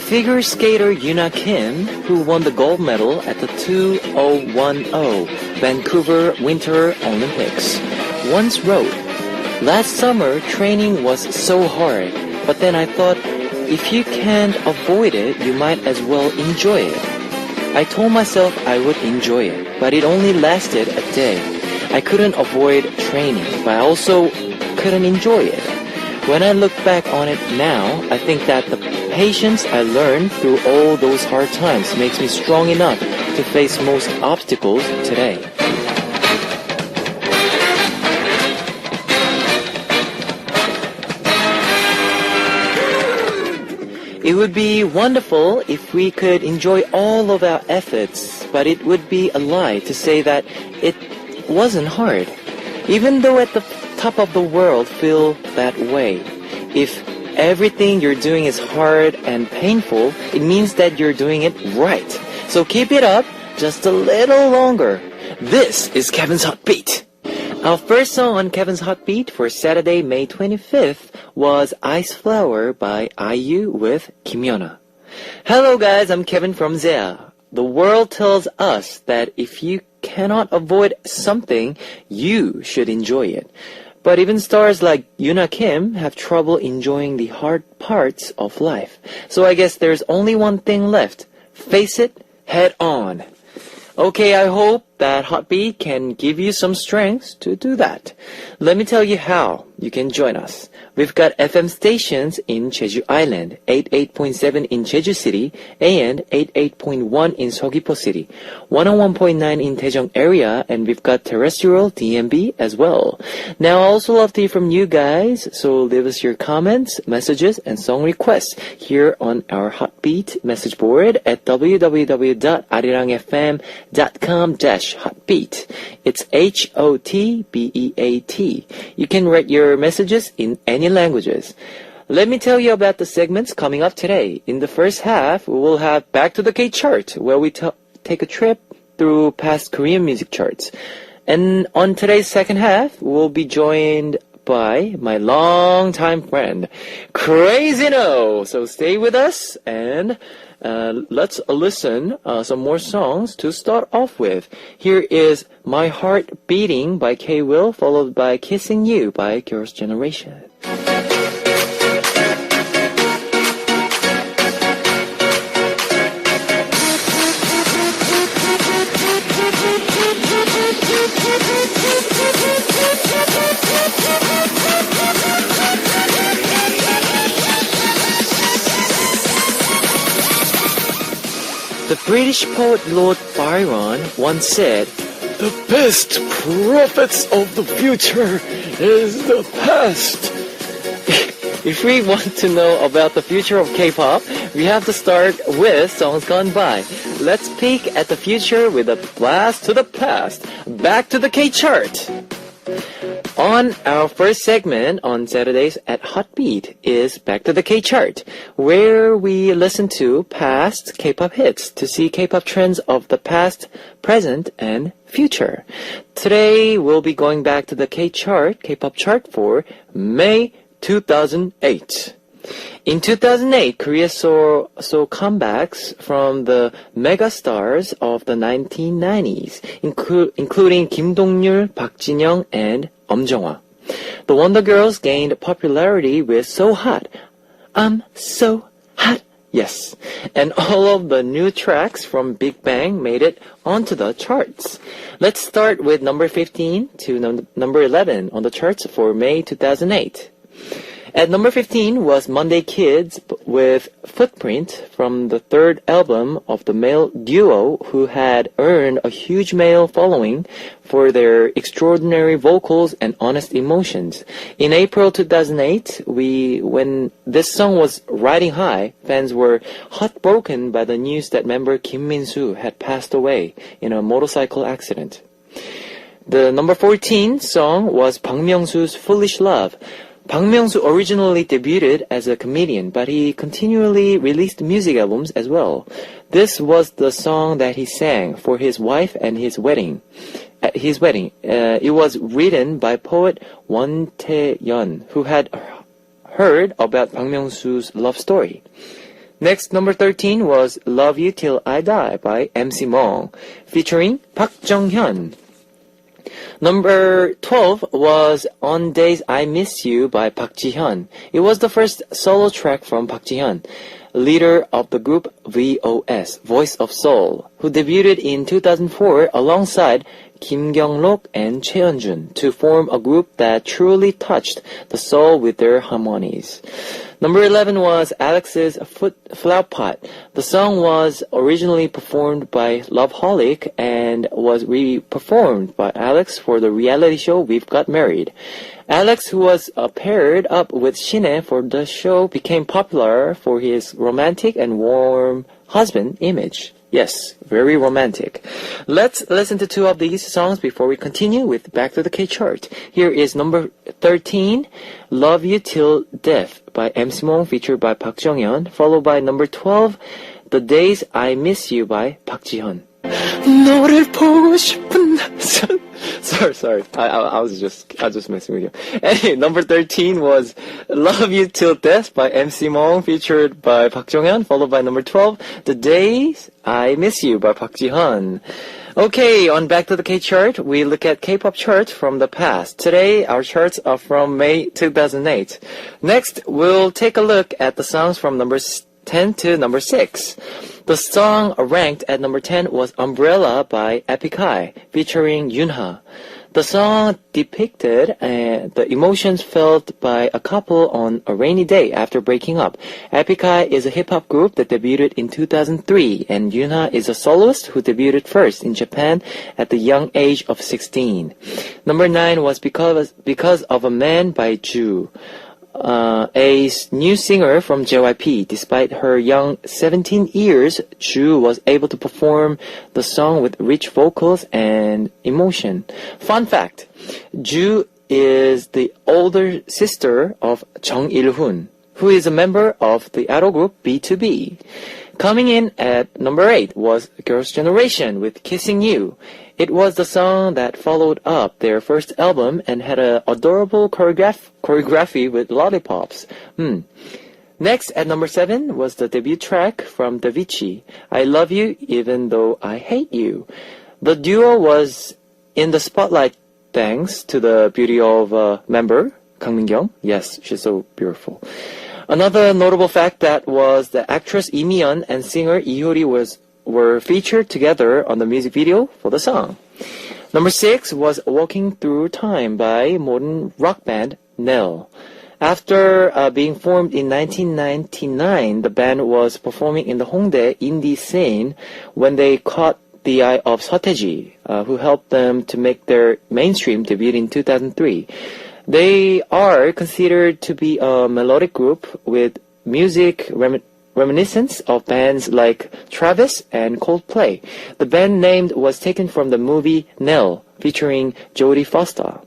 Figure skater Yuna Kim, who won the gold medal at the 2010 Vancouver Winter Olympics, once wrote, "Last summer, training was so hard, but then I thought, if you can't avoid it, you might as well enjoy it." I told myself I would enjoy it, but it only lasted a day. I couldn't avoid training, but I also couldn't enjoy it. When I look back on it now, I think that the patience I learned through all those hard times makes me strong enough to face most obstacles today. It would be wonderful if we could enjoy all of our efforts, but it would be a lie to say that it wasn't hard. Even though at the top of the world feel that way, if everything you're doing is hard and painful, it means that you're doing it right. So keep it up just a little longer. This is Kevin's Hot Beat. Our first song on Kevin's Hot Beat for Saturday, May 25th was Ice Flower by IU with Kim Yeona. Hello guys, I'm Kevin from Zea. The world tells us that if you cannot avoid something, you should enjoy it. But even stars like Yuna Kim have trouble enjoying the hard parts of life. So I guess there's only one thing left. Face it head on. Okay, I hope that Hot Beat can give you some strength to do that. Let me tell you how you can join us. We've got FM stations in Jeju Island, 88.7 in Jeju City, and 88.1 in Seogwipo City, 101.9 in Daejeong area, and we've got terrestrial DMB as well. Now, I also love to hear from you guys, so leave us your comments, messages, and song requests here on our Hot Beat message board at www.arirangfm.com/hotbeat. It's HOTBEAT. You can write your messages in any languages. Let me tell you about the segments coming up today. In the first half, we will have Back to the K chart, where we take a trip through past Korean music charts. And on today's second half, we'll be joined by my longtime friend, Crazy No. So stay with us and let's listen some more songs to start off with. Here is My Heart Beating by K-Will, followed by Kissing You by Girls' Generation. The British poet Lord Byron once said, "The best prophets of the future is the past." If we want to know about the future of K-pop, we have to start with songs gone by. Let's peek at the future with a blast to the past. Back to the K-chart. On our first segment on Saturdays at Hot Beat is Back to the K-chart, where we listen to past K-pop hits to see K-pop trends of the past, present, and future. Today, we'll be going back to the K-pop chart for May 2008. In 2008, Korea saw comebacks from the mega stars of the 1990s, including Kim Dong-yul, Park Jin-young, and Jung-hwa. The Wonder Girls gained popularity with So Hot. I'm so hot. Yes. And all of the new tracks from Big Bang made it onto the charts. Let's start with number 15 to number 11 on the charts for May 2008. At number 15 was Monday Kids with Footprint from the third album of the male duo who had earned a huge male following for their extraordinary vocals and honest emotions. In April 2008, when this song was riding high, fans were heartbroken by the news that member Kim Min-soo had passed away in a motorcycle accident. The number 14 song was Bang Myung-soo's Foolish Love. Bang Myung-soo originally debuted as a comedian, but he continually released music albums as well. This was the song that he sang for his wife and his wedding. At his wedding, it was written by poet Won Tae-yeon, who had heard about Bang Myung-soo's love story. Next, number 13 was Love You Till I Die by MC Mong, featuring Park Jung-hyun. Number 12 was On Days I Miss You by Park Ji-hyun. It was the first solo track from Park Ji-hyun, leader of the group VOS, Voice of Soul, who debuted in 2004 alongside Kim Kyung-lok and Choi Yeon-jun to form a group that truly touched the soul with their harmonies. Number 11 was Alex's Flower Pot. The song was originally performed by Loveholic and was re-performed by Alex for the reality show We've Got Married. Alex, who was paired up with Shine for the show, became popular for his romantic and warm husband image. Yes, very romantic. Let's listen to two of these songs before we continue with Back to the K chart. Here is number 13, Love You Till Death by MC Mong featured by Park Jung-hyun, followed by number 12, The Days I Miss You by Park Ji-hyun. 너를 보고 싶은 Sorry. I was just messing with you. Anyway, number 13 was Love You Till Death by MC Mong featured by Park Jung-hyun, followed by number 12, The Days I Miss You by Park Ji-hyun. Okay, on Back to the K chart, we look at K-pop charts from the past. Today, our charts are from May 2008. Next, we'll take a look at the songs from number 10 to number 6. The song ranked at number 10 was Umbrella by Epic High, featuring Yunha. The song depicted the emotions felt by a couple on a rainy day after breaking up. Epic High is a hip-hop group that debuted in 2003, and Yunha is a soloist who debuted first in Japan at the young age of 16. Number 9 was Because of a Man by Ju. A new singer from JYP. Despite her young 17 years, Ju was able to perform the song with rich vocals and emotion. Fun fact, Ju is the older sister of Jung Il-hoon, who is a member of the idol group B2B. Coming in at number 8 was Girls' Generation with Kissing You. It was the song that followed up their first album and had an adorable choreography with lollipops. Next, at number 7 was the debut track from Davichi, I Love You Even Though I Hate You. The duo was in the spotlight thanks to the beauty of member Kang Min-kyung. Yes, she's so beautiful. Another notable fact that was the actress Lee Mi-yeon and singer Lee Hyori were featured together on the music video for the song. Number 6 was Walking Through Time by modern rock band Nell. After being formed in 1999, the band was performing in the Hongdae indie scene when they caught the eye of Seo who helped them to make their mainstream debut in 2003. They are considered to be a melodic group with music reminiscence of bands like Travis and Coldplay. The band name was taken from the movie Nell, featuring Jodie Foster.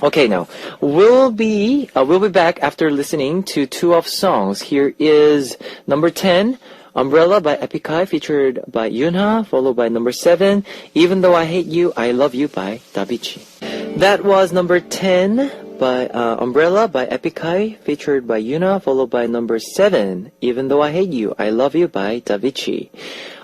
Okay, now we'll be back after listening to two of songs. Here is number 10, Umbrella by Epic High, featured by Yunha, followed by number 7, Even Though I Hate You, I Love You by Davichi. That was number 10 by Umbrella by Epic High, featured by Yunha, followed by number 7, Even Though I Hate You, I Love You by Davichi.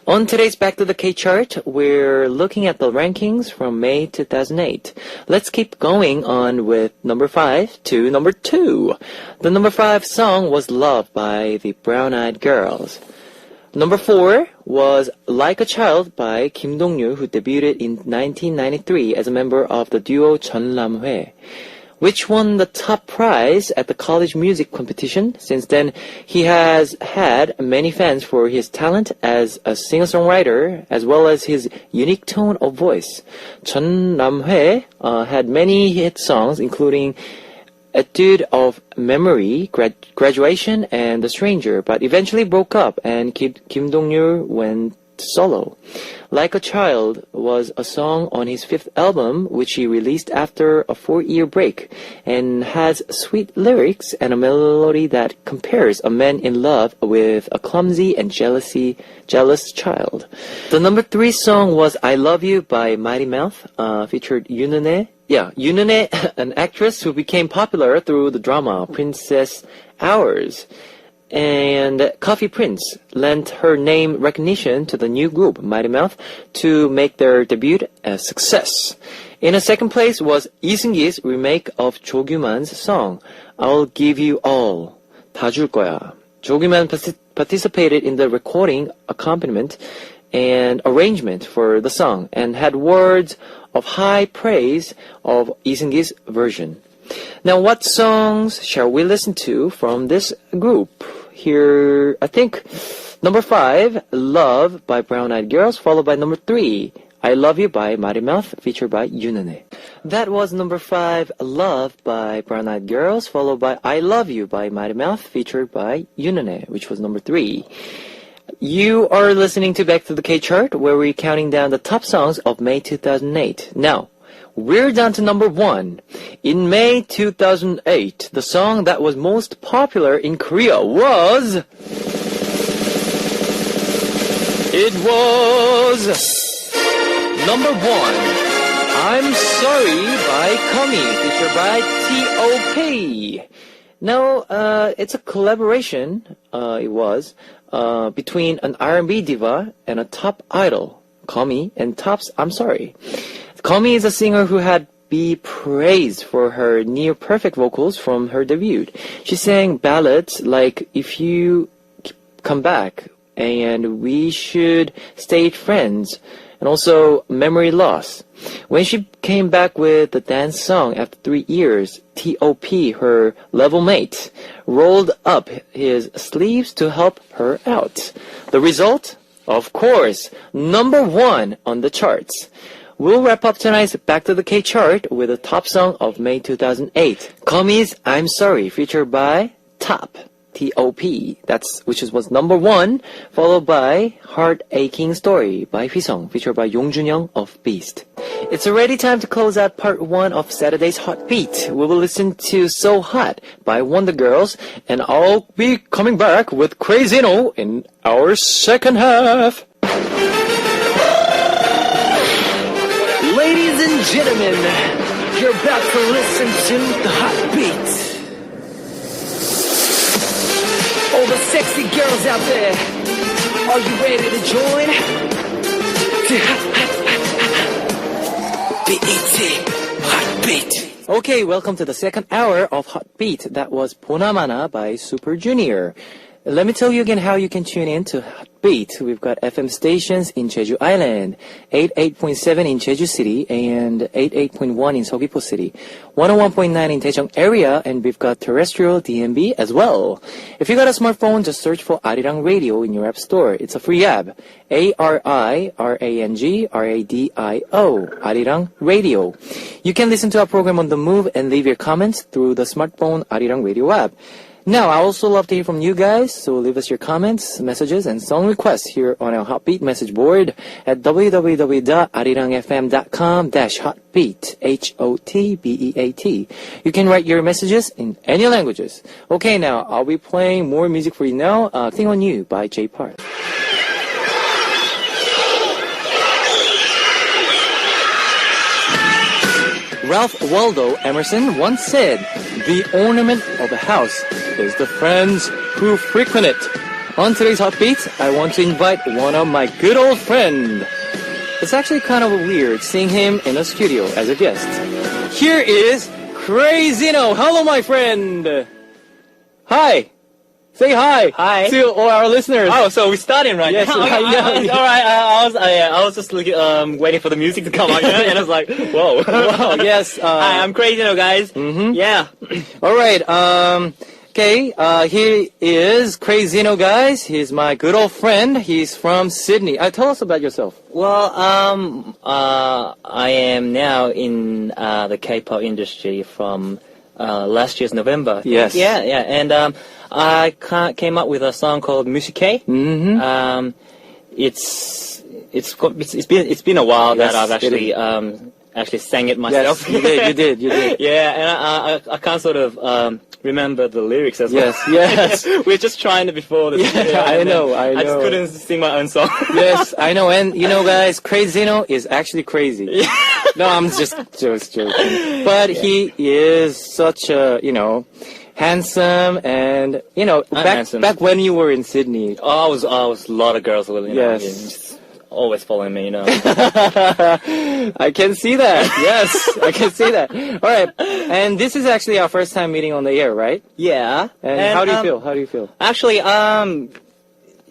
On today's Back to the K chart, we're looking at the rankings from May 2008. Let's keep going on with number 5 to number 2. The number 5 song was Love by the Brown Eyed Girls. Number 4 was Like a Child by Kim Dong-yu, who debuted in 1993 as a member of the duo Jeon Lam-hwae, which won the top prize at the college music competition. Since then, he has had many fans for his talent as a singer-songwriter, as well as his unique tone of voice. Jeon Lam-hwae had many hit songs, including Etude of Memory, Graduation, and The Stranger, but eventually broke up and Kim Dong-yu went solo. Like a Child was a song on his 5th album, which he released after a 4-year break, and has sweet lyrics and a melody that compares a man in love with a clumsy and jealous child. The number 3 song was I Love You by Mighty Mouth, featured Yoon Eun-hae. Yoon Eun-hae, an actress who became popular through the drama Princess Hours. and Coffee Prince lent her name recognition to the new group, Mighty Mouth, to make their debut a success. In a second place was 이승기's remake of 조규만's song, I'll Give You All, 다 줄 거야. 조규만 participated in the recording, accompaniment, and arrangement for the song, and had words of high praise of 이승기's version. Now, what songs shall we listen to from this group? Here, I think, number 5, Love by Brown Eyed Girls, followed by number 3, I Love You by Mighty Mouth, featured by 윤은혜. That was number 5, Love by Brown Eyed Girls, followed by I Love You by Mighty Mouth, featured by 윤은혜, which was number 3. You are listening to Back to the K-Chart, where we're counting down the top songs of May 2008. Now, we're down to number 1. In May 2008, the song that was most popular in Korea was... It was... number 1, I'm Sorry by Komi, featured by T.O.P. Now, it's a collaboration, it was, between an R&B diva and a top idol, Komi, and Top's I'm Sorry. Komi is a singer who had been praised for her near-perfect vocals from her debut. She sang ballads like If You Come Back and We Should Stay Friends, and also Memory Loss. When she came back with the dance song after 3 years, T.O.P., her level mate, rolled up his sleeves to help her out. The result? Of course, number 1 on the charts. We'll wrap up tonight's Back to the K chart with the top song of May 2008. Komi's I'm Sorry, featured by Top, T.O.P. Which was number 1, followed by Heart Aching Story by Hwisung, featured by Yongjun of Beast. It's already time to close out part 1 of Saturday's Hot Beat. We will listen to So Hot by Wonder Girls, and I'll be coming back with Crazy No in our second half. Ladies and gentlemen, you're about to listen to the Hot Beat. All the sexy girls out there, are you ready to join? BET Hot Beat. Okay, welcome to the second hour of Hot Beat. That was Bonamana by Super Junior. Let me tell you again how you can tune in to Hot Beat. We've got FM stations in Jeju Island, 88.7 in Jeju City, and 88.1 in Seogwipo City, 101.9 in Daejeong area, and we've got terrestrial DMB as well. If you got a smartphone, just search for Arirang Radio in your app store. It's a free app. ARIRANG RADIO, Arirang Radio. You can listen to our program on the move and leave your comments through the smartphone Arirang Radio app. Now, I also love to hear from you guys, so leave us your comments, messages, and song requests here on our Hotbeat message board at www.arirangfm.com/hotbeat, HOTBEAT. You can write your messages in any languages. Okay, now, I'll be playing more music for you now. Thing on You by Jay Park. Ralph Waldo Emerson once said, "The ornament of a house is the friends who frequent it." On today's Hot Beat, I want to invite one of my good old friends. It's actually kind of weird seeing him in a studio as a guest. Here is Crazino. Hello, my friend. Hi. Say hi. Hi. To all our listeners. Oh, so we're starting right Yes, now. I know. All right. I was just looking, waiting for the music to come on, and I was like, whoa. Wow, yes. Hi, I'm Crazy, guys. Mm-hmm. Yeah. All right. Okay. Here is Crazino, guys. He's my good old friend. He's from Sydney. Tell us about yourself. Well, I am now in the K-pop industry from last year's November. Yes. Yeah. And I came up with a song called Musique. Mm-hmm. It's been a while Yes, that I've actually sang it myself. Yes, you did. Yeah, and I can't sort of remember the lyrics as well. Yes. We're just trying it before the Yeah, I know. I just couldn't sing my own song. Yes, I know. And you know, guys, Crazino is actually crazy. Yeah. No, I'm just joking. But he is such a, handsome, and I'm back handsome. back when you were in Sydney. I was a lot of girls were, Yes. just always following me, I can see that. Yes, I can see that. All right, and this is actually our first time meeting on the air, right? Yeah. And how do you feel? How do you feel? Actually,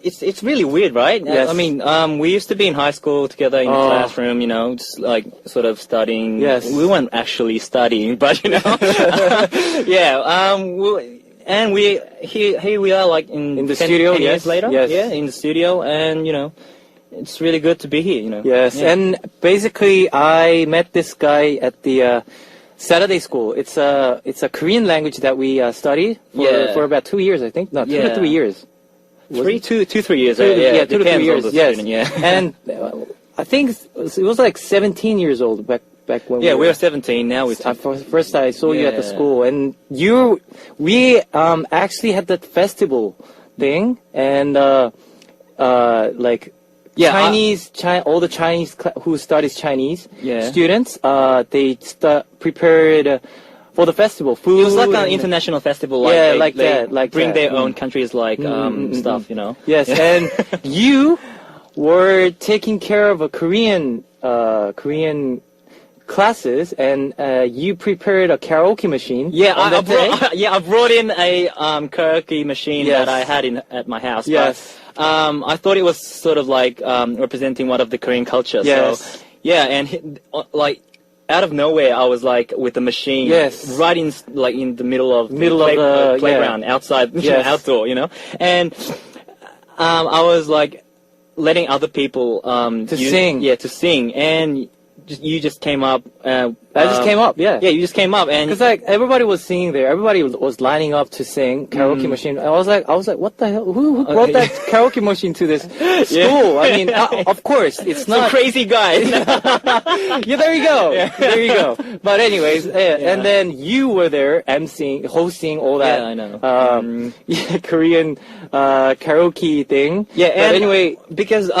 it's really weird, right? Yes. I mean, we used to be in high school together in the classroom, just like sort of studying. Yes. We weren't actually studying, but yeah. And here we are, like in the 10 studio. 10 Yes. years later. Yes. Yeah, in the studio, and it's really good to be here. Yes, Yeah. and basically, I met this guy at the Saturday school. It's a Korean language that we study for about 2 years, I think. No, 2 to 3 years. 3 years. 2 to 3 Depends years. on the Yes, student, yeah. and I think it was like 17 years old back when. Yeah, we were 17. Now we're First I saw you at the Yeah. school, and we actually had that festival thing, and like. Yeah, all the Chinese who studies Chinese Yeah. students, they prepared for the festival food. It was like an and- international festival. Yeah, Like they like bring that. their own countries, like stuff. Yes, and you were taking care of a Korean classes, and you prepared a karaoke machine. Yeah, on that day. I brought in a karaoke machine Yes. that I had at my house. Yes. But, I thought it was sort of like representing one of the Korean culture. Yes. So, yeah, and like out of nowhere, I was like with the machine. Yes. Right in the middle of the playground outside, Yes. outdoor. And I was like letting other people sing. Yeah, to sing, and you just came up. I just came up, yeah. Yeah, you just came up, and Because like everybody was singing there, everybody was lining up to sing karaoke machine. I was like, what the hell? Who brought that karaoke machine to this school? I mean, of course, it's some not. crazy guy. Yeah, there you go. There you go. But anyways, and then you were there, hosting all that. Yeah, I know. Korean karaoke thing. Yeah, But and anyway, because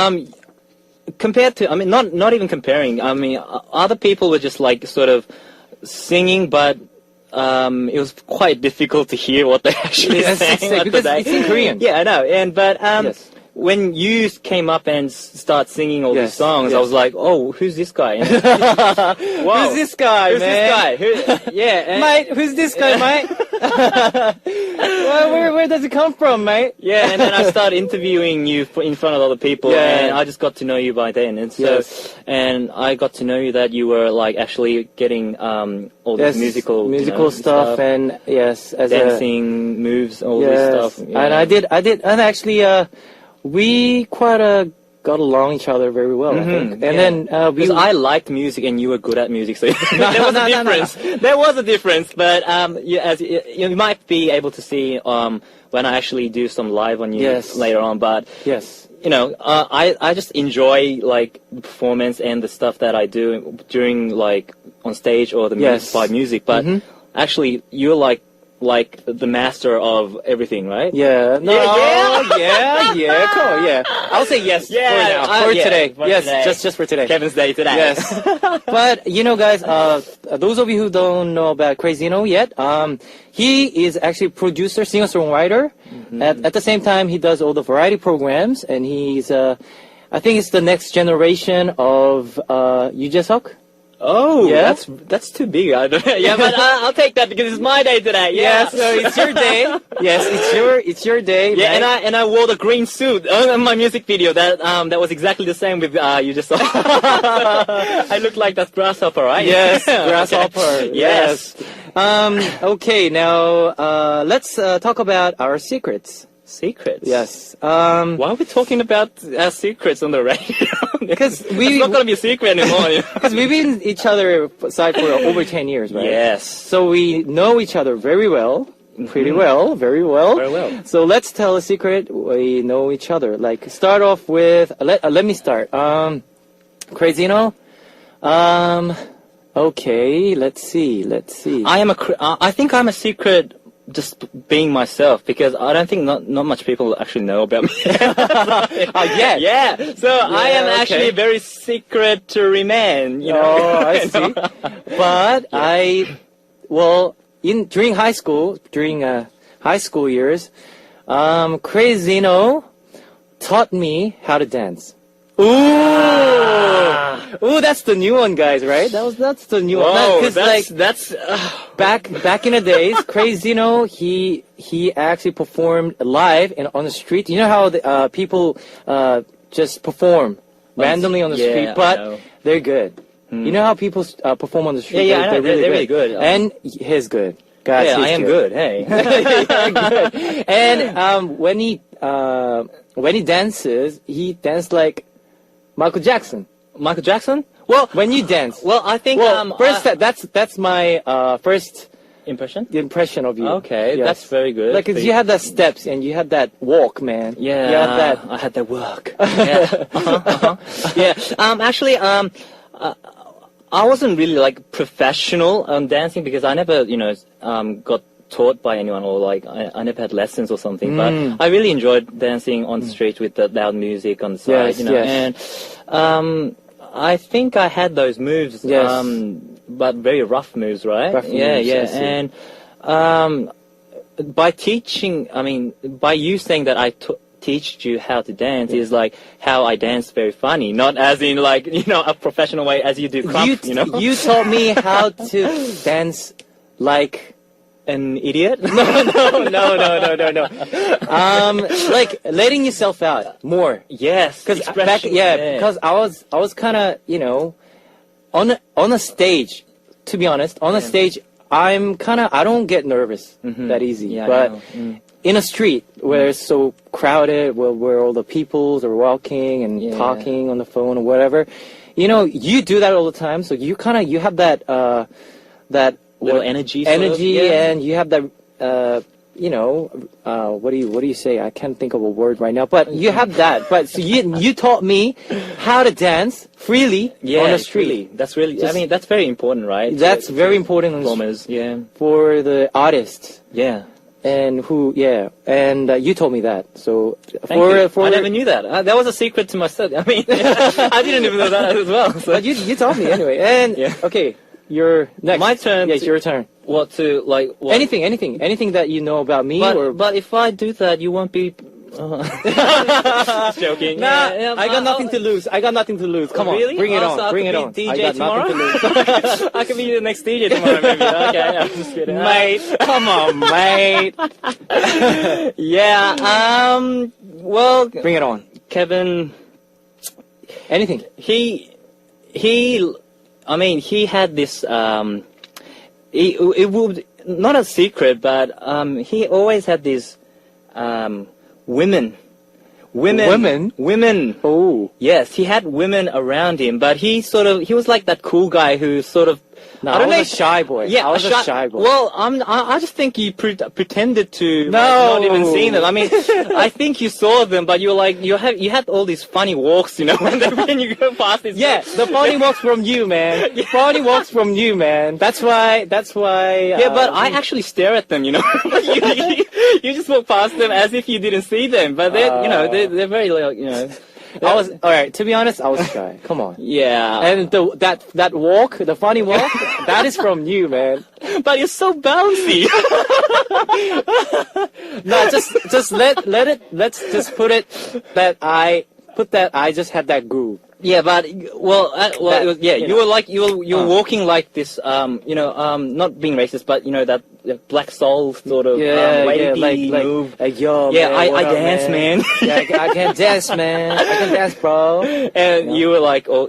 compared to, I mean, not even comparing. I mean, other people were just like sort of singing, but it was quite difficult to hear what they actually sang because it's in Korean. Yeah, I know. But Yes. when you came up and start singing all Yes, these songs, yes. I was like, oh, who's this guy? And wow. Who's this guy, Who's man? this guy? Yeah, and, Mate, who's this guy, mate? where does it come from, mate? yeah, and then I started interviewing you in front of other people, Yeah. and I just got to know you by then. And so, Yes. and I got to know you that you were like actually getting all this musical stuff, and yes, as dancing moves, all this stuff. And I did, and actually, we quite got along each other very well, I think. And then we. Because I liked music and you were good at music, so there was no, a no, no. difference. There was a difference, but you might be able to see when I actually do some live on you Yes. later on. But Yes. I just enjoy like the performance and the stuff that I do during like on stage or the Yes. by music. But actually, you're like the master of everything, right? Yeah. No. Yeah. Cool. Yeah. I'll say yes. Yeah, For now. For yeah, today. for Yes. today. Just for today. Kevin's Day today. Yes. But guys, those of you who don't know about Crazino yet, he is actually producer, singer-songwriter. At the same time, he does all the variety programs, and he's I think it's the next generation of Yoo Jae-suk. Oh, Yeah? that's too big. I don't, yeah, but I'll take that because it's my day today. Yeah, Yes, so it's your day. Yes, it's your day. Yeah, right? and I wore the green suit on my music video. That was exactly the same with you just saw. I look like that grasshopper, right? Yes, grasshopper. Yes. Okay, now let's talk about our secrets. Secrets. Yes. Why are we talking about our secrets on the radio? Because it's not gonna be a secret anymore. Because we've been each other side for over 10 years, right? Yes. So we know each other very well. Pretty well, very well. Very well. So let's tell a secret. We know each other. Like, start off with, let me start. Crazino. Okay, let's see. I think I'm a secret just being myself because I don't think not much people actually know about me. Yeah. Yeah. So I am okay. actually a very secretary man, you know. Oh, I see. But during high school, during high school years, Crazino taught me how to dance. Ooh, that's the new one, guys, right? That's the new one. Whoa, 'Cause, that's back in the days, Crazino, he actually performed live on the street. You know how the, people just perform randomly on the street, I but know. they're good. You know how people perform on the street? Yeah, I know. They're really good. And he's good. Guys, yeah, he's I am good. Hey. Good. And when he dances, he dances like Michael Jackson. Michael Jackson? Well, When you dance. well, I think First, that's my first impression. impression of you. Okay, Yes. that's very good. Like, 'cause you had that steps and you had that walk, man. Yeah, You had that. I had that work. Yeah. Yeah. Actually, I wasn't really like professional dancing because I never, got taught by anyone or like I never had lessons or something. But I really enjoyed dancing on the street with the loud music on the side, Yes, yes. And I think I had those moves. Yes. But very rough moves, right? Rough yeah, moves, yeah. I see. And by teaching, by you saying that I teach you how to dance is like how I dance very funny, not as in like, a professional way as you do craft, You taught me how to dance like an idiot? no. Like letting yourself out more. Yes. Because expression, because I was kind of on a stage. To be honest, on a stage, I don't get nervous that easy. Yeah, I but know. in a street where it's so crowded, where all the peoples are walking and talking on the phone or whatever, you do that all the time. So you have that that little energy, sort of, and you have that what do you say? I can't think of a word right now, but you have that. But so you taught me how to dance freely on the street. Really. That's really. That's very important, right? That's very important performers. Yeah. for the artists Yeah. and you told me that. So Thank you. I never knew that. That was a secret to myself. I didn't even know that as well. So. But you told me anyway. And okay, you're next. My turn. Yes, your turn. What to like? What? Anything that you know about me But if I do that, you won't be. Just joking. Nah, Yeah, I got nothing to lose. Come on, really? bring it on. So I Bring could it be on. DJ I got tomorrow? nothing to lose. I could be the next DJ tomorrow, maybe. Okay, I'm just kidding. Mate, come on, mate. Yeah. Well, Bring it on. Kevin. Anything. He had this. It would not a secret, but he always had these women. Oh. Yes, he had women around him, but he was like that cool guy who sort of. No, I was a shy boy. Yeah, I was a shy boy. Well, I just think you pretended to No. not even seeing them. I think you saw them, but you were like you had all these funny walks, when you go past this. Yeah, the funny walks from you, man. Funny walks from you, man. That's why. Yeah, but I actually stare at them, you just walk past them as if you didn't see them, but they're very like, I was all right. To be honest, I was shy. Come on. Yeah. And that walk, the funny walk, that is from you, man. But you're so bouncy. No, just let it. Let's just put it that I just had that groove. Yeah, but you were walking like this, not being racist, but that black soul sort of wavy move. Like yo, Yeah, man, I dance, man. Yeah, I can dance, man. I can dance, bro. And you were like, all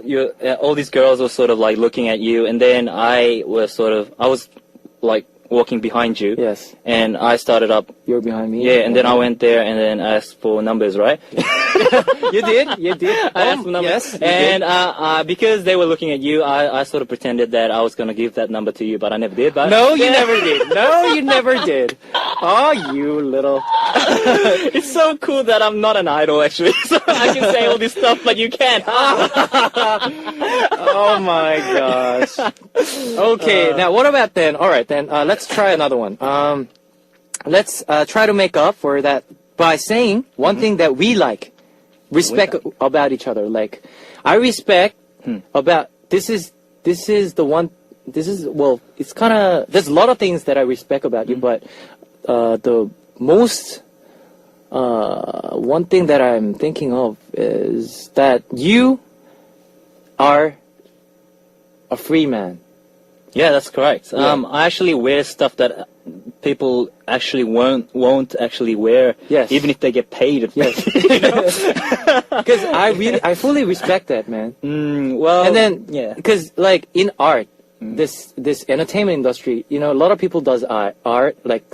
these girls were sort of like looking at you, and then I was like walking behind you. Yes. And I started up. You're behind me. Yeah, and then I went there and then asked for numbers, right? You did. I asked for numbers. Yes. And because they were looking at you, I sort of pretended that I was going to give that number to you, but I never did. But no, you never did. No, you never did. Oh, you little. It's so cool that I'm not an idol, actually. So I can say all this stuff, but you can't. Oh my gosh. Okay, now what about then? All right, then let's try another one. Let's try to make up for that by saying one thing that we respect about each other. Like, I respect about this is the one well, it's kind of, there's a lot of things that I respect about you, but the most, one thing that I'm thinking of is that you are a free man. Yeah, that's correct. Yeah. I actually wear stuff that people actually won't actually wear, Yes. even if they get paid. Yes. Because I fully respect that, man. Well, And then, yeah. because like in art, this entertainment industry, you know, a lot of people does art, like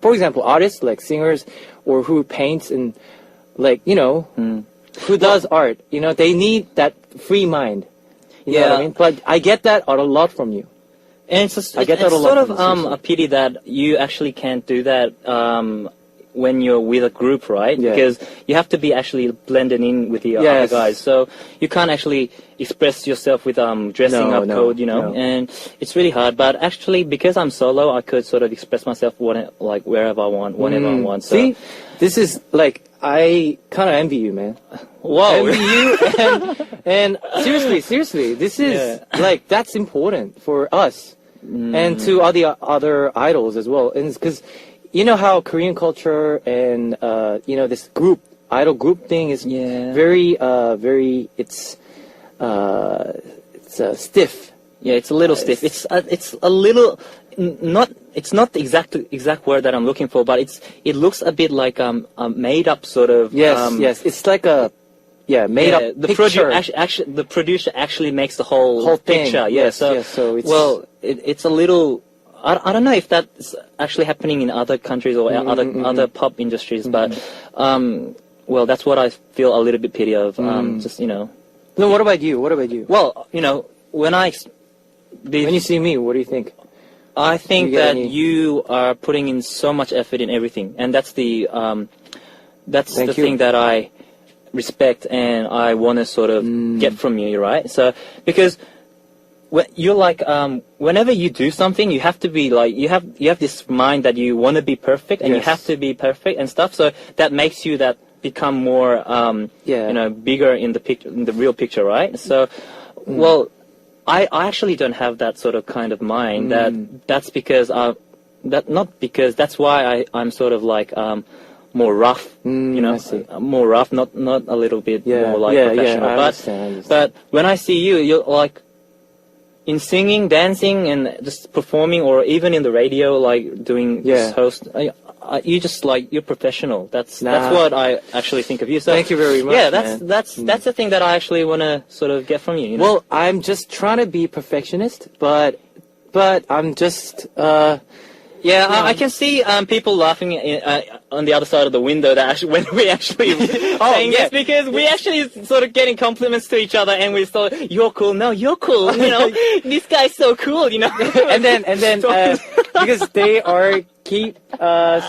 for example, artists like singers or who paints and like, you know, who does art, you know, they need that free mind. You know what I mean? But I get that a lot from you. And it's, I get that it's a lot sort of from this, a pity that you actually can't do that when you're with a group, right? Yeah. Because you have to be actually blended in with the Yes. other guys. So you can't actually express yourself with dressing up code, you know. no. And it's really hard. But actually, because I'm solo, I could sort of express myself like wherever I want, whenever I want. So. See, this is like, I kind of envy you, man. Whoa. Envy you, and seriously, this is like, that's important for us and to all the other idols as well. And because you know how Korean culture and you know, this idol group thing is very it's stiff. Yeah, it's a little stiff. It's a little it's not the exact word that I'm looking for, but it looks a bit like a made up sort of. Yes. It's like a made up the picture. The producer actually makes the whole thing. picture. Yes, so it's, well, it's a little. I don't know if that's actually happening in other countries or other pop industries, but well, that's what I feel a little bit pity of. Just, you know. No, what about you? Well, you know, when you see me, what do you think? I think that you are putting in so much effort in everything, and that's the thing that I respect and I want to sort of get from you, right? So because you're like whenever you do something, you have to be like you have this mind that you want to be perfect and you have to be perfect and stuff. So that makes you become more you know, bigger in the picture, in the real picture, right? So well. I actually don't have that sort of kind of mind. That's because that's why I'm sort of like more rough, you know, more rough, not a little bit more like professional. I understand. But when I see you, you're like in singing, dancing, and just performing, or even in the radio, like doing this host. You just like, you're professional. That's what I actually think of you. So thank you very much. Yeah, that's the thing that I actually want to sort of get from you. You know? Well, I'm just trying to be perfectionist, but I'm just I can see people laughing on the other side of the window that actually, when we actually saying this, because we actually sort of getting compliments to each other, and we thought, you're cool, no, you're cool, you know, this guy's so cool, you know. and then because they are keep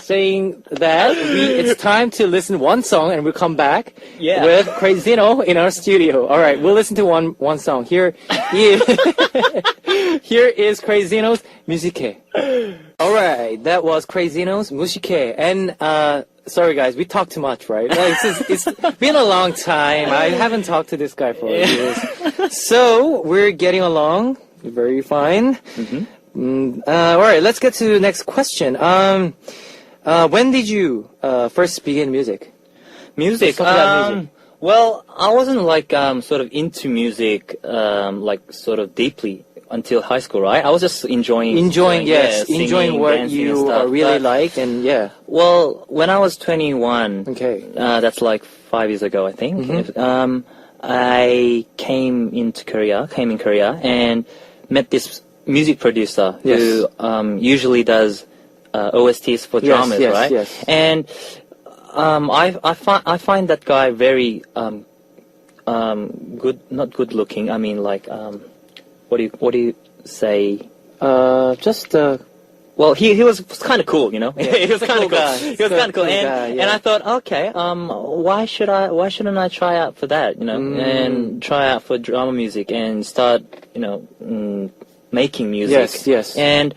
saying that it's time to listen to one song, and we'll come back with Crazino in our studio. All right, we'll listen to one song. Here is Crazino's Musique. All right, that was Crazino's Musique. And sorry guys, we talk too much, right? It's been a long time. I haven't talked to this guy for years. So we're getting along very fine. All right, let's get to the next question. When did you first begin music? Music? Well, I wasn't like sort of into music like sort of deeply until high school, right? I was just enjoying singing, enjoying what dancing you and stuff, really like, and Well, when I was 21, that's like 5 years ago, I think. I came in Korea, and met this music producer who usually does OSTs for dramas, right? Yes. And I find that guy very good, not good looking. I mean, like what do you say? Well, he was kind of cool, you know. He was kind of cool. He was kind of cool, and I thought, okay, why shouldn't I try out for that, you know, and try out for drama music and start, you know, making music. Yes. And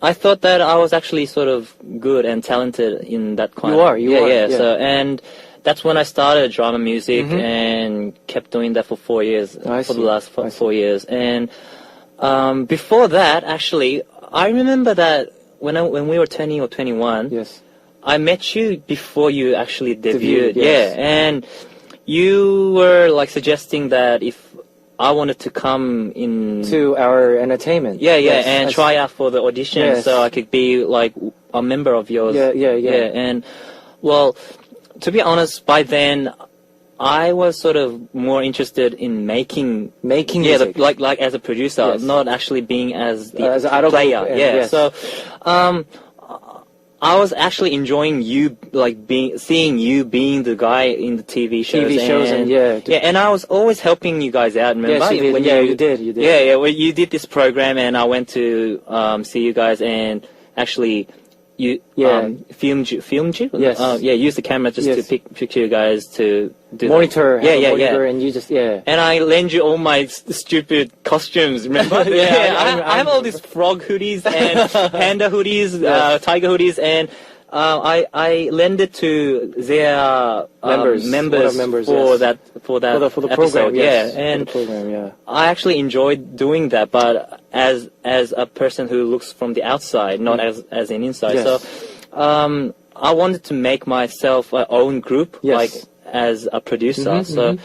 I thought that I was actually sort of good and talented in that kind. You are. So, and that's when I started drama music and kept doing that for 4 years, for the last 4 years. And Before that, actually, I remember that when we were 20 or 21, Yes. I met you before you actually debuted. Debuted, yes. Yeah, and you were like suggesting that if I wanted to come in To our entertainment. yeah, Yes, and I try out for the audition Yes. so I could be like a member of yours. Yeah. And well, to be honest, by then I was sort of more interested in making music. like as a producer, Yes. not actually being as the As an idol player. group, Yeah. yes. So I was actually enjoying you, like seeing you being the guy in the TV shows. and yeah. and I was always helping you guys out. Remember? Yes, you did. When Yeah, you did. Yeah. Well, you did this program, and I went to see you guys, and actually, you filmed you. Yes. Use the camera just to Yes. picture you guys to do Monitor. that. Yeah. Monitor, and you just And I lend you all my stupid costumes, remember? I have all these frog hoodies and panda hoodies, tiger hoodies, and I lend it to their Members for yes. that for the episode. program. Yes. And for the program, yeah. I actually enjoyed doing that, but as a person who looks from the outside, not as an inside. Yes. So I wanted to make myself my own group, Yes. like as a producer. So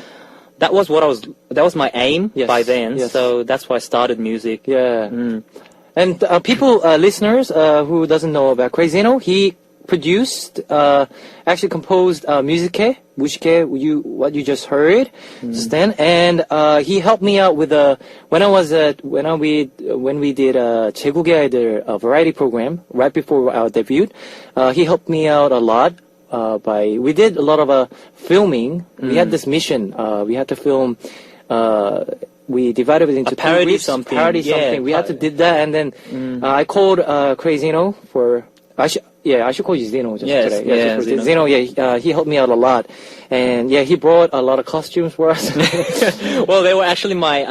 that was that was my aim Yes, by then. yes. So that's why I started music. Yeah. And people, listeners who doesn't know about Crazyno, he produced, actually composed Musique, what you just heard just then, and he helped me out with when we did 제국의 아이들 variety program right before our debut. He helped me out a lot. We did a lot of filming. We had this mission. We had to film. We divided it into parody two groups, something. Parody Yeah, something. We had to did that, and then I called Crazyno for. I should call you Zeno just Yes, today. yeah, just for Zeno. Zeno, he helped me out a lot, and he brought a lot of costumes for us. Well, they were actually my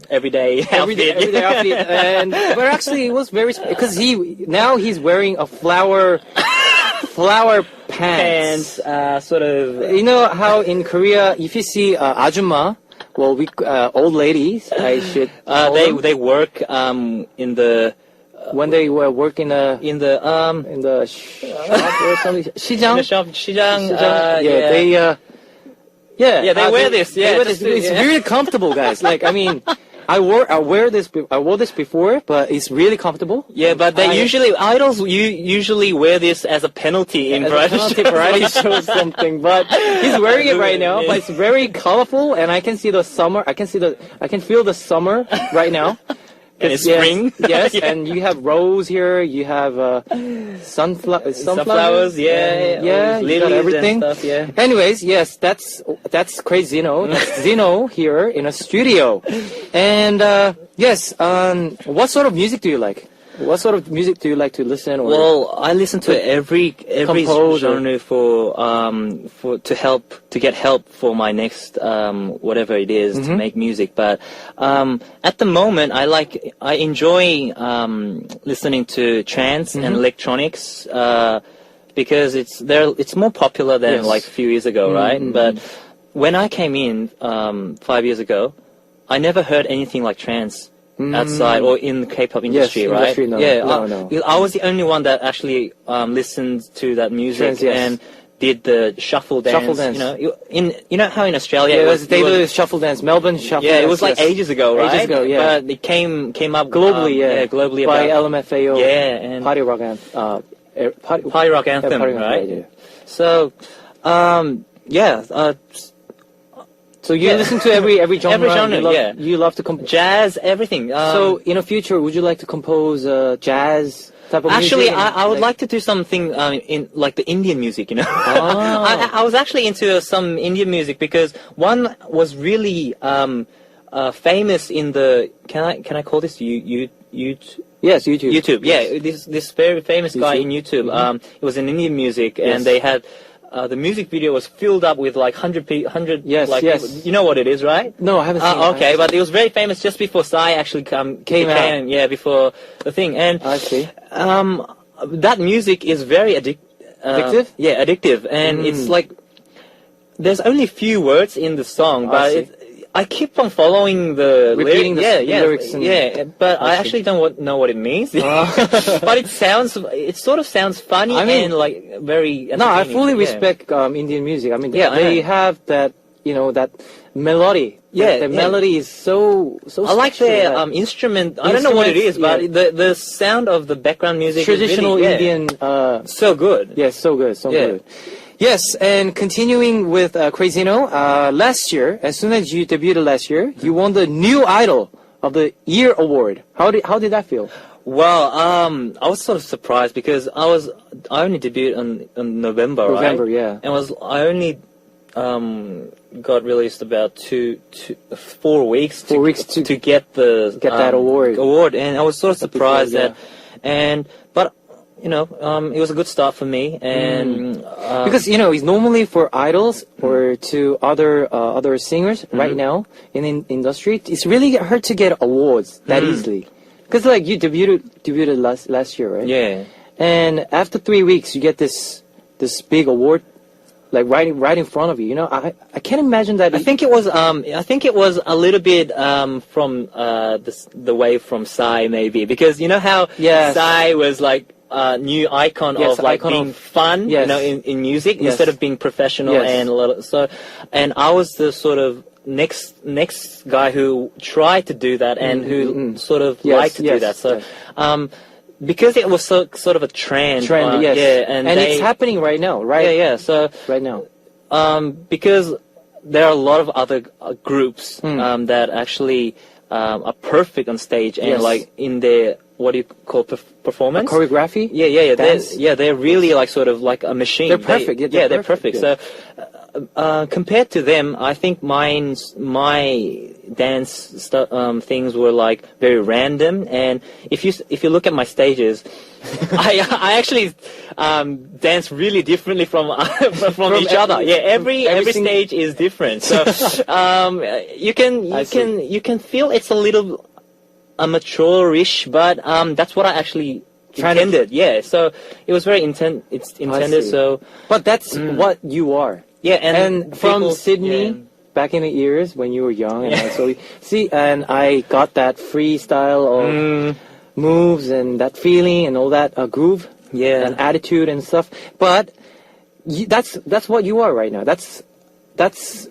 everyday outfit. everyday outfit, but actually it was very because he's wearing a flower pants. Sort of. You know how in Korea, if you see ajumma, well, old ladies, I should. They work in the when they were working in the shop or something, 시장. 시장. They wear this. Yeah, they wear this. It's really comfortable, guys. Like, I mean, I wore this before, but it's really comfortable. Yeah, but idols usually wear this as a penalty in variety show something. But he's wearing it right now. But it's very colorful, and I can see the summer. I can feel the summer right now. And it's spring. Yes, and you have rose here. You have sunflowers. Yeah, You got everything. And stuff, yeah. Anyways, yes, that's Crazy Zeno. That's Zeno here in a studio. And yes, what sort of music do you like? What sort of music do you like to listen? Well, I listen to every Composer. genre to get help for my next whatever it is to make music. But at the moment, I enjoy listening to trance and electronics because it's more popular than like a few years ago, right? But when I came in 5 years ago, I never heard anything like trance outside or in the K-pop industry, right? No. I was the only one that actually listened to that music Trance, yes. and did the shuffle dance. Shuffle dance. You know how in Australia they do shuffle dance, Melbourne shuffle dance. Yeah, it was like ages ago, right? Ages ago, yeah. But it came up globally, globally by about LMFAO. Yeah, and Party Rock Party Rock Anthem, Party Rock right? Anthem, yeah. So, So you listen to every genre. Every genre, You love to compose jazz, everything. so in the future, would you like to compose jazz type of Actually, music? I would like to do something in like the Indian music, you know. I was actually into some Indian music because one was really famous in the. Can I call this YouTube? Yes, YouTube. YouTube, yeah. This very famous guy in YouTube. It was in Indian music, and they had. The music video was filled up with like 100 Yes, like yes. people. You know what it is, right? No, I haven't seen it. Okay, but it was very famous just before Psy actually came out. Yeah, before the thing. And I see. that music is very Addictive? Yeah, addictive. And it's like, there's only few words in the song, but I keep on following the Repeating the lyrics. lyrics and- But I actually don't know what it means. But it sort of sounds funny I mean- and like very. No, I entertaining. fully Yeah. respect Indian music. I mean, Yeah, I they know. have that, that melody. Yeah, the yeah. melody is so I like special their that instrument. I don't know what it is, Instruments, but the sound of the background music traditional is really, Indian. so good. Yes, so good, so Yeah. good. Yes, and continuing with Crazino, last year, as soon as you debuted last year, you won the New Idol of the Year award. How did that feel? Well, I was sort of surprised because I only debuted in November, November, right? yeah. And I only got released about 4 weeks. 4 weeks to get that award. And I was sort of That big surprised award, but it was a good start for me, and Because it's normally for idols or to other singers right now in industry, it's really hard to get awards that easily. Because like you debuted last year, right? yeah. And after 3 weeks, you get this big award, like right in front of you. I can't imagine that. I think it was a little bit from the way from Psy maybe, because you know how Yes. Psy was like a new icon Yes, of like icon being of- fun, yes. in music Yes. instead of being professional Yes. and a lot of, and I was the sort of next guy who tried to do that and who sort of Yes, liked to do yes, that. So yes. because it was sort of a trend, Yes. yeah, and it's happening right now, right? yeah, so. Right now. Because there are a lot of other groups Hmm. that actually are perfect on stage and Yes. like in their what do you call performance? Choreography. Yeah. Dance? They're really like sort of like a machine. They're perfect. Yeah, They're perfect. yeah. So compared to them, I think my dance things were like very random. And if you look at my stages, I actually dance really differently from each other. Yeah, every stage is different. So you can feel it's a little amateurish, but that's what I actually intended. Yeah, so it was very It's intended. see. So But that's what you are. yeah, And from people- Sydney, yeah. back in the years when you were young, and I got that freestyle of moves and that feeling and all that groove, Yeah. and attitude and stuff. But that's what you are right now. That's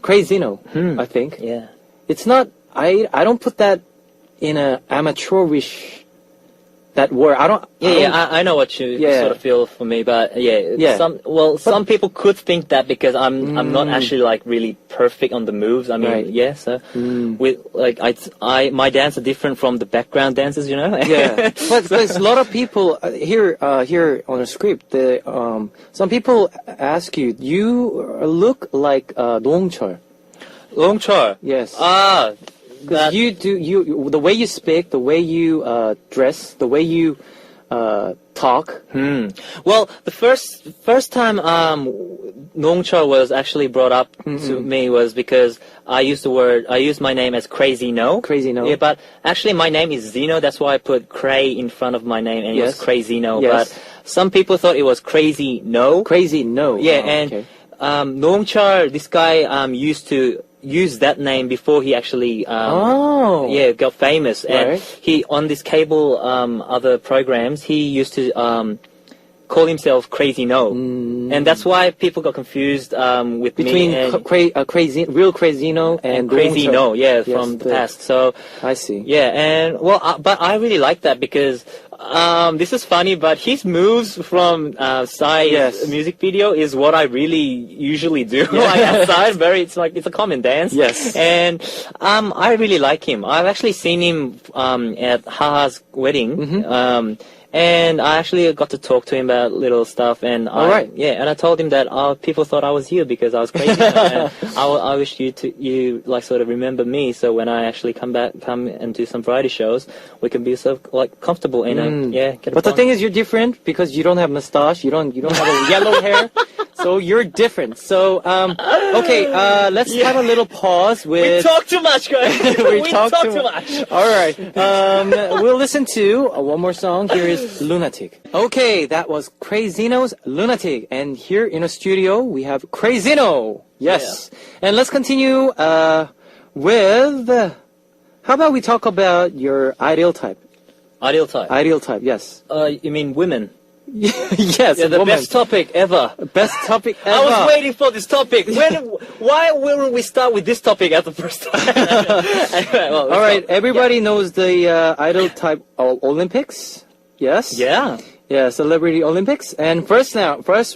Crazino, I think. Yeah. It's not. I don't put that in a amateurish. That word. I don't. I know what you Yeah. sort of feel for me, but Yeah. Some people could think that because I'm not actually like really perfect on the moves. I mean, Right. so with like my dance are different from the background dances, you know. Yeah, but there's a lot of people here on the script. Some people ask you, you look like Dongchul. Longchar. Yes. That, You the way you speak, the way you dress, the way you talk. Well, the first time Nongchar was actually brought up to me was because I used my name as Crazy No. Crazy No. Yeah, but actually my name is Zeno. That's why I put Cray in front of my name, and it was Yes. Crazy No. Yes. But some people thought it was Crazy No. Crazy no. Yeah, Oh, and okay. Nongchar, this guy used to use that name before he actually got famous. And Right. he on this cable other programs he used to call himself Crazy No, and that's why people got confused with Between me and real Crazino and Crazy Dongchul. No, Yes, from the past. So I see. yeah, and well, but I really like that because this is funny, but his moves from Psy's Yes. music video is what I really usually do. Like outside, it's a common dance. Yes. And I really like him. I've actually seen him at Haha's wedding. And I actually got to talk to him about little stuff, and and I told him that people thought I was you because I was crazy. And I wish you like sort of remember me, so when I actually come and do some variety shows, we can be so like comfortable and get. But the thing is, you're different because you don't have mustache. You don't have a yellow hair, so you're different. So okay, let's have a little pause we with. talk too much, guys. we talk too much. All right. We'll listen to one more song. Here is Lunatic. Okay, that was Crazino's Lunatic. And here in the studio, we have Crazino. Yes. And let's continue with. How about we talk about your ideal type? Ideal type. Ideal type, yes. You mean women? Yes, Yeah, the woman. best topic ever. Best topic ever. I was waiting for this topic. Why wouldn't we start with this topic at the first time? Anyway, well, All right, let's go. everybody knows the ideal type Olympics. Yes. Yeah. Yeah, Celebrity Olympics. And first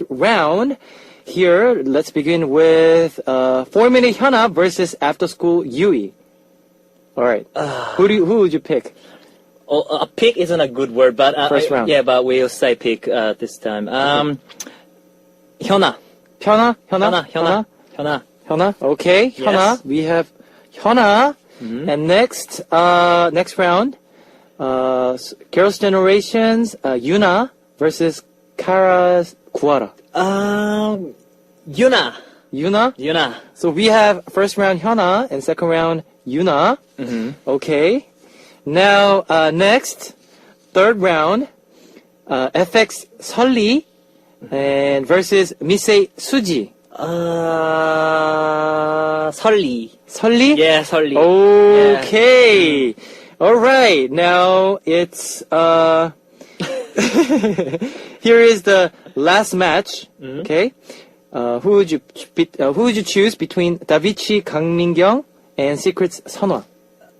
round here, let's begin with 4-minute Hyuna versus After School Yui. All right. Who would you pick? Oh, a pick isn't a good word, but First round. Yeah, but we'll say pick this time. Hyuna. Hyuna. Okay, Yes. Hyuna. We have Hyuna. And next round, Girls' Generations, Yuna versus Kara Kuwara. Yuna. Yuna. So we have first round Hyuna and second round Yuna. Okay. Now, next, third round, FX Solly and versus Misei Suji. 설리. Solly? Yeah, 설리. Okay. All right. Now it's here is the last match. Okay. Who would you choose between Davichi Kang Min-kyung and Secrets Sunhwa?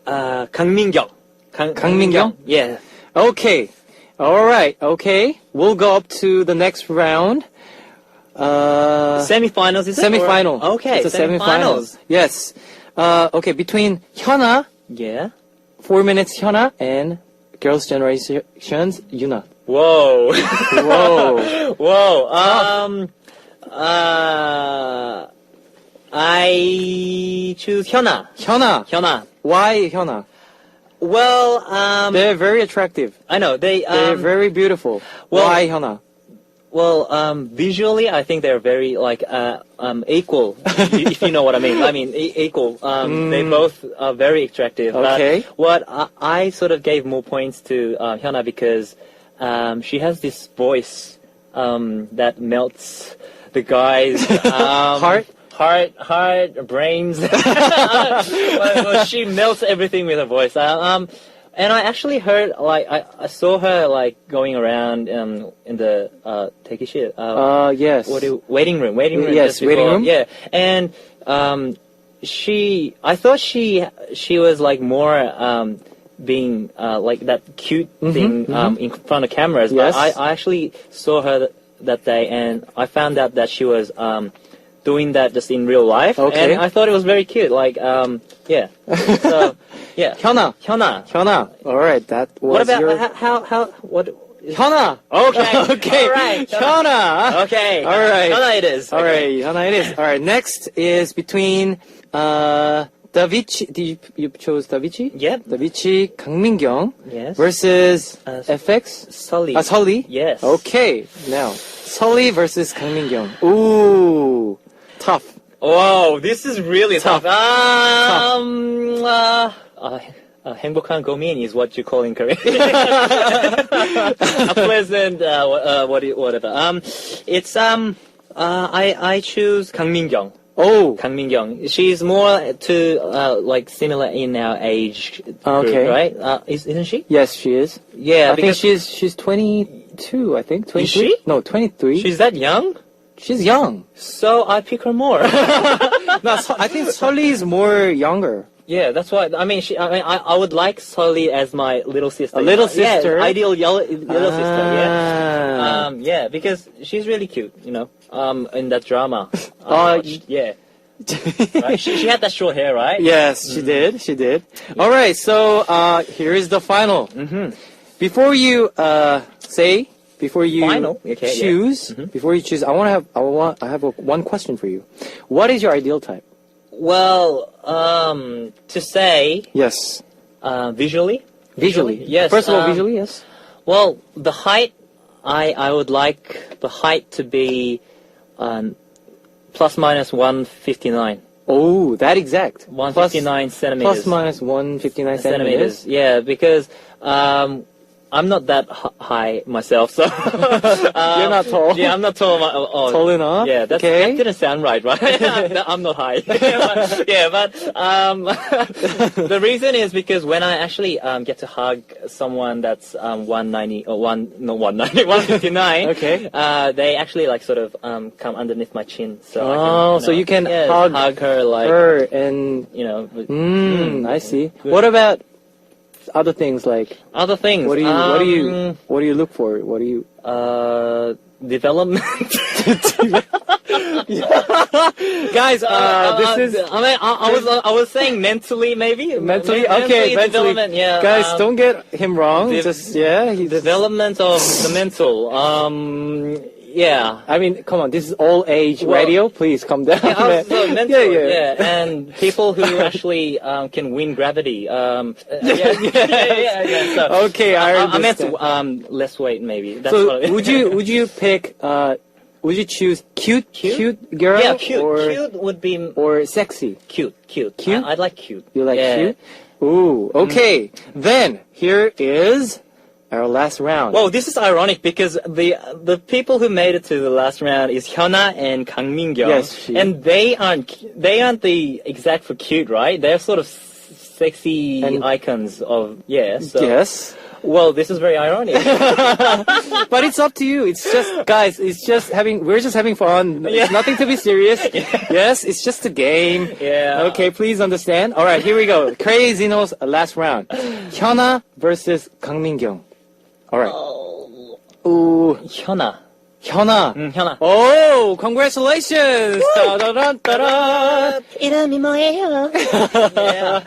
강민경. 강민경? Yeah. Okay. All right. Okay. We'll go up to the next round. Semifinals, is it? Semifinal. Or- Okay, It's a semifinals. Yes. Okay. Between Hyuna, Yeah. 4 minutes Hyuna, and Girls' Generations Yuna. Whoa. Whoa. Whoa. I choose Hyuna. Hyuna. Hyuna. Why Hyuna? Well, They're very attractive. I know they. They're very beautiful. well- Why Hyuna? Well, visually, I think they're very equal. If you know what I mean. I mean equal. They both are very attractive. Okay. But what I sort of gave more points to Hyuna because she has this voice that melts the guy's heart, brains. Well, she melts everything with her voice. And I actually heard, like, I saw her, like, going around in the 대기실. Yes. Waiting room. Yes, just waiting before. room. Yeah, and I thought she was like more being like that cute thing in front of cameras. Yes. But I actually saw her that day, and I found out that she was doing that just in real life. Okay. And I thought it was very cute. Like, yeah. So, yeah. Hyuna. Hyuna. All right. That was What about your... what? Hyuna. Okay. Okay. All right. Hyuna. Okay. All right. Hyuna it is. All Okay. right. Hyuna it is. All right. Next is between Davichi. You chose Davichi? Yep. Davichi Kang Min-kyung Yes. versus FX Sully. Sully. Yes. Okay. Now Sully versus Kang Min-kyung. Ooh, tough. Whoa, this is really tough. Tough. 행복한 고민 is what you call in Korean. A pleasant, whatever. It's, I choose 강민경. Oh, 강민경. She's more to, like, similar in our age group, Okay. right? Isn't she? yes, she is. Yeah, I think because she's 22. I think 23. Is she? No, 23. she's that young. She's young. So I pick her more. No, I think Sully is more younger. Yeah, that's why. I mean, I would like Sully as my little sister. A little sister? Yeah, ideal little sister. Yeah. Ah. Yeah, because she's really cute. You know, in that drama. Yeah. Right? She had that short hair, right? Yes, she did. She did. All right, so here is the final. Before you before you Final? Okay, yeah. choose, before you choose, I have one question for you. What is your ideal type? Well, to say Yes. visually. Visually. Yes. First of all, visually, yes. Well, the height, I would like the height to be plus minus 159. Oh, that exact. 159 centimeters. Plus minus 159 centimeters. Yeah, because I'm not that high myself, so You're not tall. Yeah, I'm not tall. Tall enough? Yeah, that Okay. didn't sound right? I'm not high. but the reason is because when I actually get to hug someone that's 190 or 159, Okay. they actually like sort of come underneath my chin, so So you can hug her like her and I see. What about other things like other things. what do you look for? What do you development. Guys, this is- I mean, I was saying mentally, maybe. mentally? Mentally, Okay, mentally. development. Yeah, Guys, don't get him wrong. dev- Just he's development of the mental. Yeah. I mean, come on, this is all age Well- radio. Please calm down. Yeah, man. mental, yeah. and people who actually can win gravity. Yeah. So, Okay, I I meant understand. less weight, maybe. That's So what I- would you pick would you choose cute girl Yeah, cute. or Cute would be or sexy? cute. Cute? I'd like cute. You like Yeah. cute? Ooh, okay. Then here is our last round. Well, this is ironic because the people who made it to the last round is Hyuna and Kang Min-kyung. Yes, she- and they aren't the exact for cute, right? They're sort of sexy And- icons of So, Yes. Well, this is very ironic. But it's up to you. It's just, guys, we're just having fun. Yeah. It's nothing to be serious. Yes, it's just a game. Yeah. Okay, please understand. All right, here we go. Crazy No's last round. Hyuna versus Kang Min-kyung. All right. Ooh, Hyuna. Hyuna. Hyuna. Oh, congratulations! Da-da-da-da-da. 이름이 뭐예요? Yeah.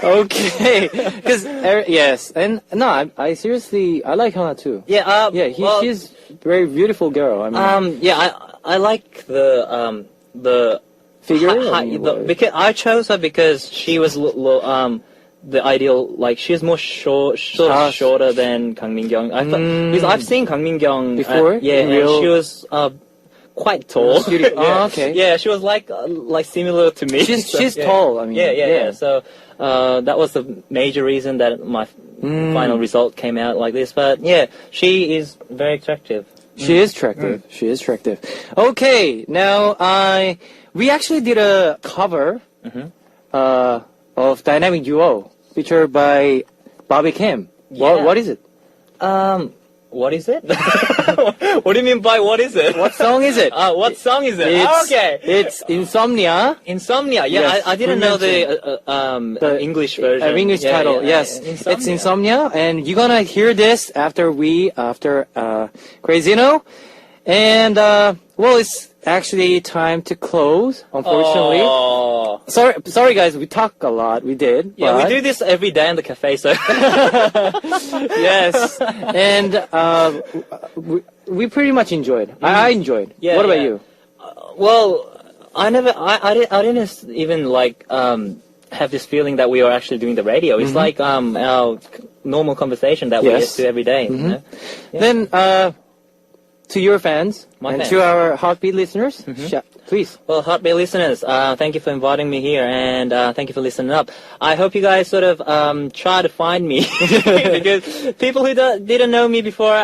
Okay, because yes, and no, I seriously I like Hyuna too. Yeah. Yeah, she's a very beautiful girl. I mean, I like the figure. hi- I mean, because I chose her because she was the ideal, like she's more shorter than Kang Min-kyung. I thought because I've seen Kang Min-kyung Before? yeah, In and real- she was quite tall. Cutie. Oh, yeah. okay. Yeah, she was like similar to me. She's So, she's yeah. tall. I mean, Yeah. So that was the major reason that my final result came out like this. But yeah, she is very attractive. She is attractive. She is attractive. Okay, now we actually did a cover of Dynamic Duo featured by Bobby Kim. Yeah. What is it? What is it? What do you mean by what is it? What song is it? What song is it? Okay. It's Insomnia. Insomnia. Yeah, Yes, I didn't we know the the English version. English Yeah, title, yeah, yes. Insomnia. It's Insomnia, and you're gonna hear this after Crazino. And, well, it's actually time to close, unfortunately. Oh. Sorry guys, we talk a lot, we did. Yeah, but- we do this every day in the cafe, so. Yes. And, we pretty much enjoyed. I enjoyed. Yeah, What about yeah. you? Well, I didn't even like have this feeling that we are actually doing the radio. It's like our normal conversation that we Yes. do every day. You know? Yeah. Then, to your fans My and fans. to our Heartbeat listeners, please. Well, Heartbeat listeners, thank you for inviting me here, and thank you for listening up. I hope you guys sort of try to find me, because people who didn't know me before,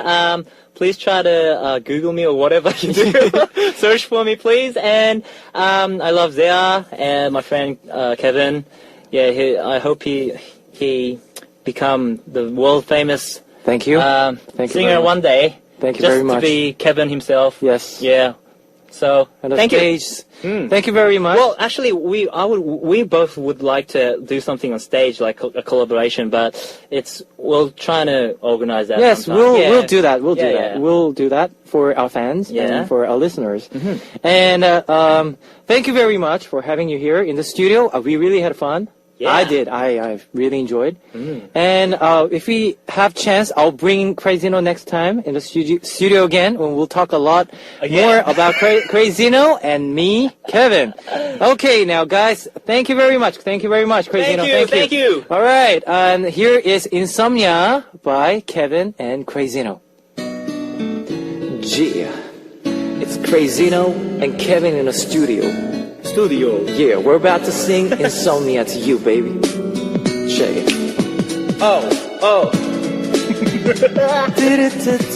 please try to Google me or whatever you do. Search for me, please. And I love Zia and my friend Kevin. Yeah, I hope he become the world famous Thank you. Thank you singer very much. one day. Thank you just very much. to be Kevin himself. Yes. Yeah. So On the thank you. stage. Thank you very much. Well, actually, we both would like to do something on stage, like a collaboration, but we're trying to organize that. yes, sometime. we'll do that. We'll do Yeah, that. yeah. We'll do that for our fans Yeah. and for our listeners. And thank you very much for having you here in the studio. We really had fun. Yeah. I did. I really enjoyed. And if we have chance, I'll bring Crazino next time in the studio again, and we'll talk a lot more about Crazino and me, Kevin. Okay, now guys, thank you very much. Thank you very much, Crazino. Thank you. All right, and here is Insomnia by Kevin and Crazino. Gee, it's Crazino and Kevin in the studio. Yeah, we're about to sing Insomnia to you, baby. Check it. Oh.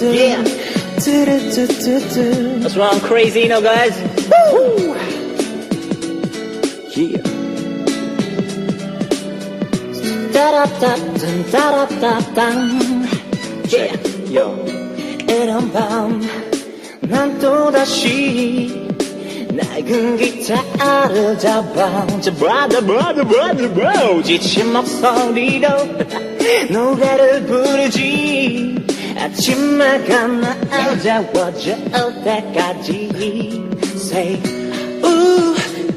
Yeah. That's wrong, crazy, you know, guys. Yeah. Yeah. Yo. 이런 밤, 난 또다시 낡은 기타를 잡아 지친 목소리로 노래를 부르지 아침마가 나아져워져 때까지 Say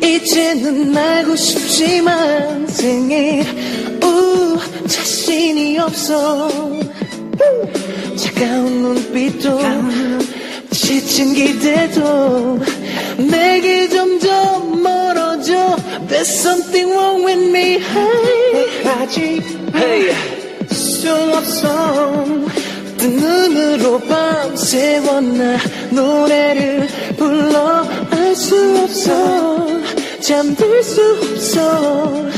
이제는 알고 싶지만 생일 자신이 없어 차가운 눈빛도 지친 기대도 내게 점점 멀어져 There's something wrong with me 까지 수 없어 두 눈으로 밤새워 나 노래를 불러 알 수 없어 잠들 수 없어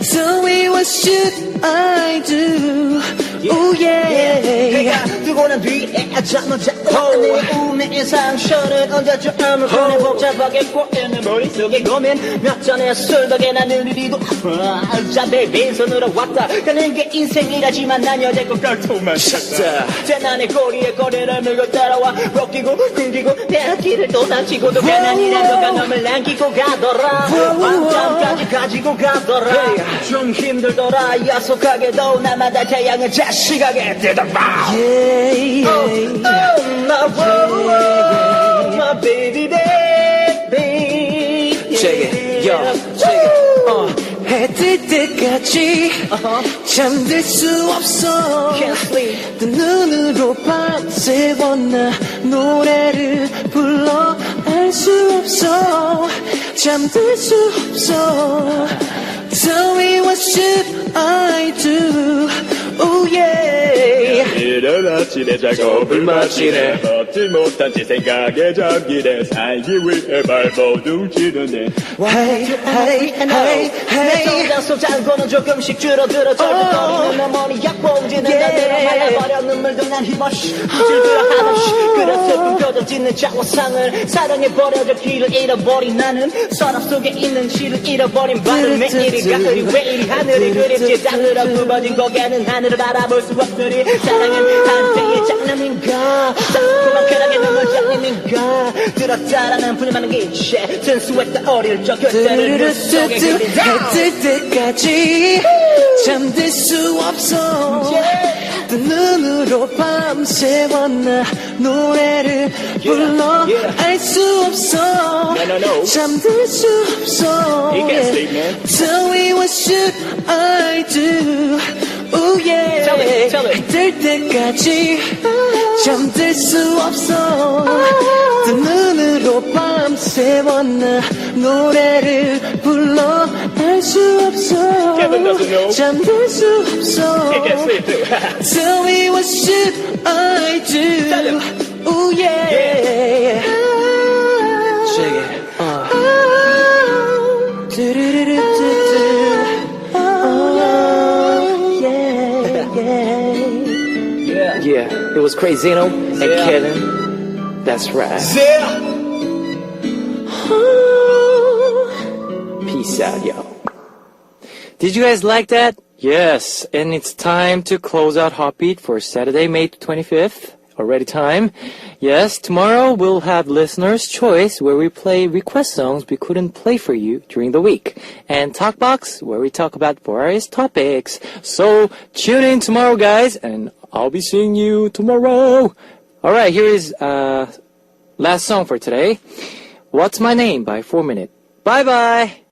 Tell me what should I do Oh yeah 내가 두고 난 뒤에 잠을 자고 내 운의 상처를 얹어줘 아무거나 복잡하게 꼬이는 머릿속에 고민 몇 잔의 술 덕에 나는 이리도 아파 어차피 빈손으로 왔다 가는 게 인생이라지만 난 여태껏 걸통만 쳤다 재난의 꼬리에 꼬리를 물고 따라와 벗기고 굶기고 내 길을 또 남치고도 가난이란 너가 놈을 남기고 가더라 밤잠까지 가지고 가더라 좀 힘들더라 약속하게도 나마다 태양을 시각에 뜯어봐 Yeah, my baby baby Check it, yo, check it 해 뜰 때까지 잠들 수 없어 Can't sleep 두 눈으로 밤새워 나 노래를 불러 알 수 없어 잠들 수 없어 Tell me what should I do Oh yeah 이른 아침에 작업을 마치네 먹지 못한 채 생각에 잠기네 살기 위해 발버둥 치는데 Hey, hey, hey, hey 정장 잠고는 조금씩 줄어들어 절뚝거리는 내 머리 약봉지는 난대로 말라버려 눈물도 난 힘없이 질들어 하듯이 그래서 슬픈 표정 짓는 자화상을 사랑에 버려져 길을 잃어버린 나는 서랍 속에 있는 시를 잃어버린 밤은 매일이 가을이 왜 이리 하늘이 그립지 땅으로 굽어진 고개는 하늘을 바라볼 수 없으니 사랑은 한때의 장난인가 그만큼하게 눈물 장님인가 들었다라는 불만은 기체 순수했다 어릴 적 그때를 눈 속에 그린다 해뜰 때까지 잠들 수 없어 두 눈으로 밤새워 나 노래를 불러 알 수 없어 잠들 수 없어 Tell me what should I do Oh yeah Tell me. 해뜰 때까지 잠들 수 없어 두 눈으로 밤새워 나 노래를 불러 알 수 없어 Kevin doesn't know. 잠들 수 없어 He can't sleep too Tell me what should I do Tell him. Oh yeah Check it Yeah, it was Crazino and Kevin. That's right. Peace out, yo. Did you guys like that? Yes, and it's time to close out Heartbeat for Saturday, May 25th. Already time. Yes, tomorrow we'll have listener's choice where we play request songs we couldn't play for you during the week. And Talkbox where we talk about various topics. So tune in tomorrow, guys, and I'll be seeing you tomorrow. Alright, here is last song for today. What's My Name by 4 Minute. Bye bye!